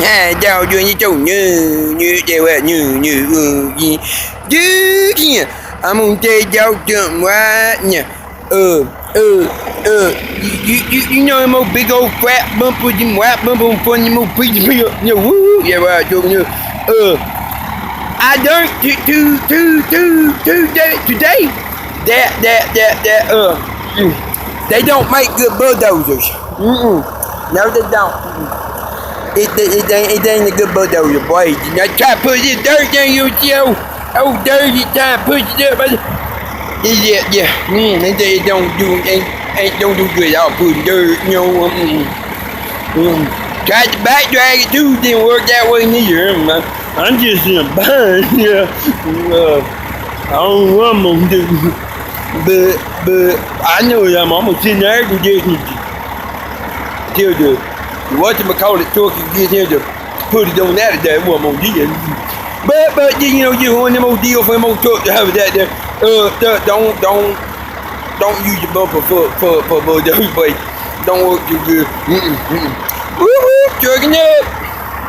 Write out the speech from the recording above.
Hai đau như chỗ như đều là như kìa I'm on day đau chậm quá nhỉ you know I'm a big old fat bump with him wap bump on funny mo preach me you woo yeah right you I learned today that they don't make good bulldozers. No, they don't. It ain't a good bulldozer, boy. I try to put this dirt down your tail. Oh, dirty time, push it up. Yeah. It don't do good. I'll put dirt, you know. Tried to back drag it too, didn't work that way neither. I'm just in a bind, yeah. I don't know what I'm gonna do, but I know that I'm almost in there to just till the whatchamacallit truck can get here to put it on that day. What I'm gonna do. But you know, you want them old deal for them old truck to have that there. Don't use your bumper for bulldozer, but don't work too good. Woo, trucking up.